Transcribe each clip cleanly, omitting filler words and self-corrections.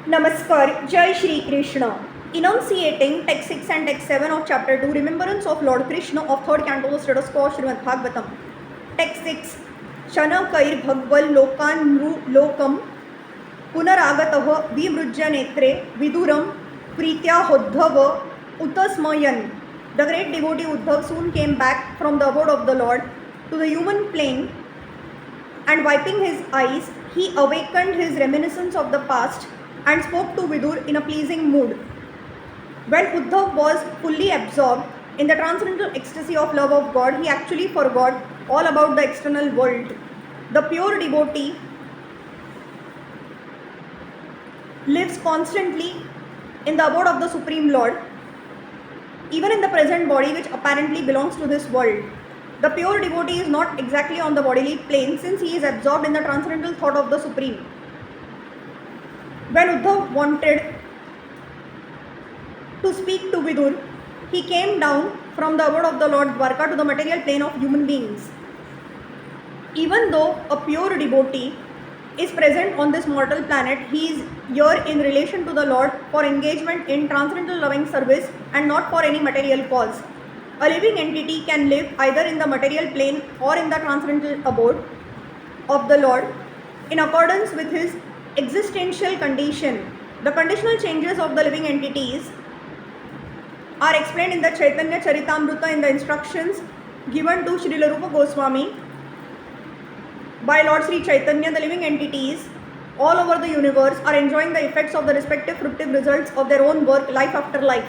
Namaskar, Jai Shri Krishna. Enunciating text 6 and text 7 of chapter 2, Remembrance of Lord Krsna of 3rd Canto, the Status Quo, Srimad Bhagavatam. Text 6. Shanakair Bhagval Lokan Nru Lokam Punaragatah Vimrujya Netre Viduram Pritya Hodhava Utasmayan. The great devotee Uddhav soon came back from the abode of the Lord to the human plane, and wiping his eyes, he awakened his reminiscence of the past and spoke to Vidur in a pleasing mood. When Uddhav was fully absorbed in the transcendental ecstasy of love of God, he actually forgot all about the external world. The pure devotee lives constantly in the abode of the Supreme Lord, even in the present body which apparently belongs to this world. The pure devotee is not exactly on the bodily plane since he is absorbed in the transcendental thought of the Supreme. When Uddhav wanted to speak to Vidur, he came down from the abode of the Lord Dwarka to the material plane of human beings. Even though a pure devotee is present on this mortal planet, he is here in relation to the Lord for engagement in transcendental loving service and not for any material cause. A living entity can live either in the material plane or in the transcendental abode of the Lord in accordance with his existential condition. The conditional changes of the living entities are explained in the Chaitanya Charitamrita in the instructions given to Srila Rupa Goswami by Lord Sri Chaitanya. The living entities all over the universe are enjoying the effects of the respective fruitive results of their own work life after life.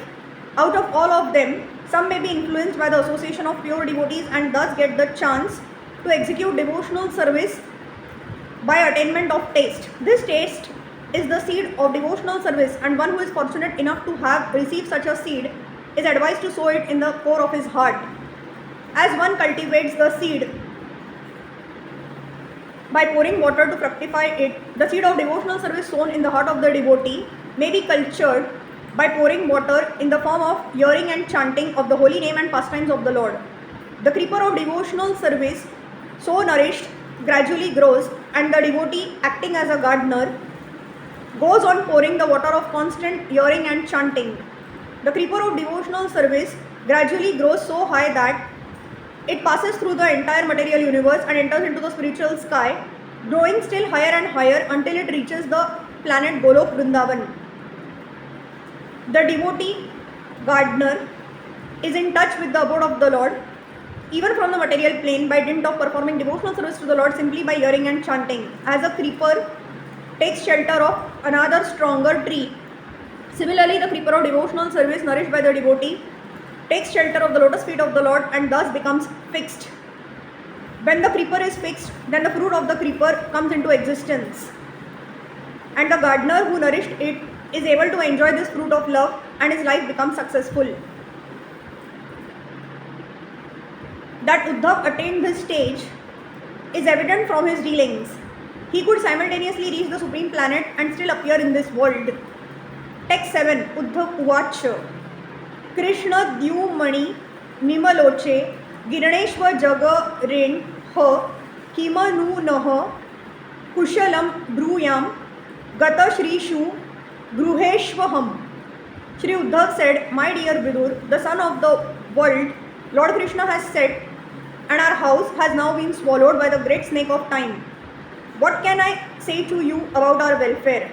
Out of all of them, some may be influenced by the association of pure devotees and thus get the chance to execute devotional service by attainment of taste. This taste is the seed of devotional service, and one who is fortunate enough to have received such a seed is advised to sow it in the core of his heart. As one cultivates the seed by pouring water to fructify it, the seed of devotional service sown in the heart of the devotee may be cultured by pouring water in the form of hearing and chanting of the holy name and pastimes of the Lord. The creeper of devotional service, so nourished, gradually grows, and the devotee, acting as a gardener, goes on pouring the water of constant hearing and chanting. The creeper of devotional service gradually grows so high that it passes through the entire material universe and enters into the spiritual sky, growing still higher and higher until it reaches the planet Golok Vrindavan. The devotee gardener is in touch with the abode of the Lord, even from the material plane, by dint of performing devotional service to the Lord simply by hearing and chanting. As a creeper takes shelter of another stronger tree, similarly the creeper of devotional service nourished by the devotee takes shelter of the lotus feet of the Lord and thus becomes fixed. When the creeper is fixed, then the fruit of the creeper comes into existence, and the gardener who nourished it is able to enjoy this fruit of love, and his life becomes successful. That Uddhav attained this stage is evident from his dealings. He could simultaneously reach the supreme planet and still appear in this world. Text 7. Uddhav Uvacha Krishna Dyumani Mimaloche Girneshwa Jaga Ren Ha Himanu Naha Kushalam Bruyam Gata Shri Shu Gruheshvaham. Shri Uddhav said, "My dear Vidur, the son of the world, Lord Krishna has set, and our house has now been swallowed by the great snake of time. What can I say to you about our welfare?"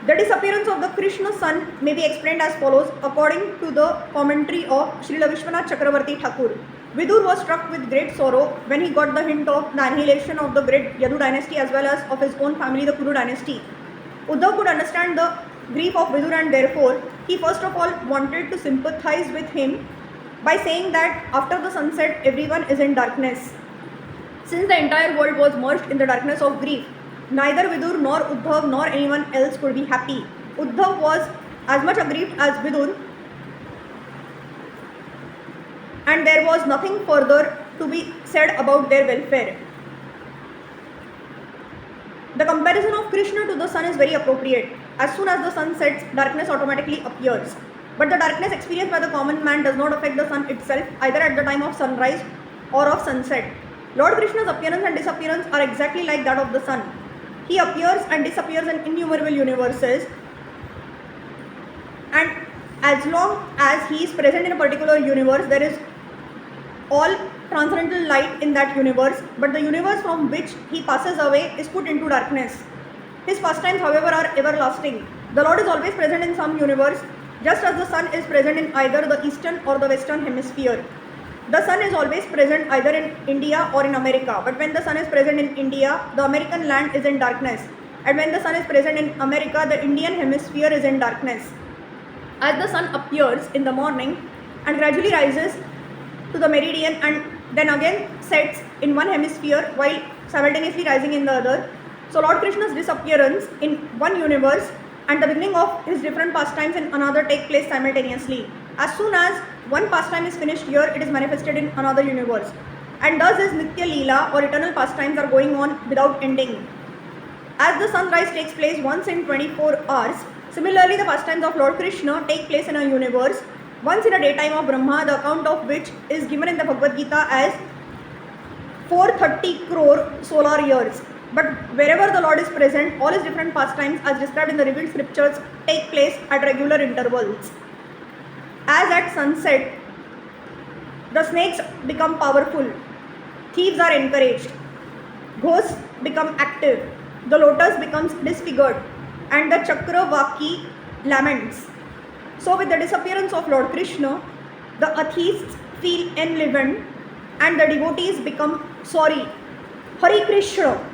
The disappearance of the Krishna son may be explained as follows according to the commentary of Srila Vishwanath Chakravarti Thakur. Vidur was struck with great sorrow when he got the hint of the annihilation of the great Yadu dynasty as well as of his own family, the Kuru dynasty. Uddhav could understand the grief of Vidur, and therefore he first of all wanted to sympathize with him by saying that after the sunset everyone is in darkness. Since the entire world was merged in the darkness of grief, neither Vidur nor Uddhav nor anyone else could be happy. Uddhav was as much aggrieved as Vidur, and there was nothing further to be said about their welfare. The comparison of Krishna to the sun is very appropriate. As soon as the sun sets, darkness automatically appears. But the darkness experienced by the common man does not affect the sun itself, either at the time of sunrise or of sunset. Lord Krishna's appearance and disappearance are exactly like that of the sun. He appears and disappears in innumerable universes, and as long as he is present in a particular universe, there is all transcendental light in that universe, but the universe from which he passes away is put into darkness. His pastimes, however, are everlasting. The Lord is always present in some universe, just as the sun is present in either the eastern or the western hemisphere. The sun is always present either in India or in America, but when the sun is present in India, the American land is in darkness, and when the sun is present in America, the Indian hemisphere is in darkness. As the sun appears in the morning and gradually rises to the meridian and then again sets in one hemisphere while simultaneously rising in the other, so Lord Krishna's disappearance in one universe and the beginning of his different pastimes in another take place simultaneously. As soon as one pastime is finished here, it is manifested in another universe, and thus his Nitya Lila or eternal pastimes are going on without ending. As the sunrise takes place once in 24 hours, similarly the pastimes of Lord Krishna take place in a universe once in a daytime of Brahma, the account of which is given in the Bhagavad Gita as 430 crore solar years. But wherever the Lord is present, all his different pastimes as described in the revealed scriptures take place at regular intervals. As at sunset, the snakes become powerful, thieves are encouraged, ghosts become active, the lotus becomes disfigured, and the Chakravaki laments. So with the disappearance of Lord Krishna, the atheists feel enlivened and the devotees become sorry. Hare Krishna.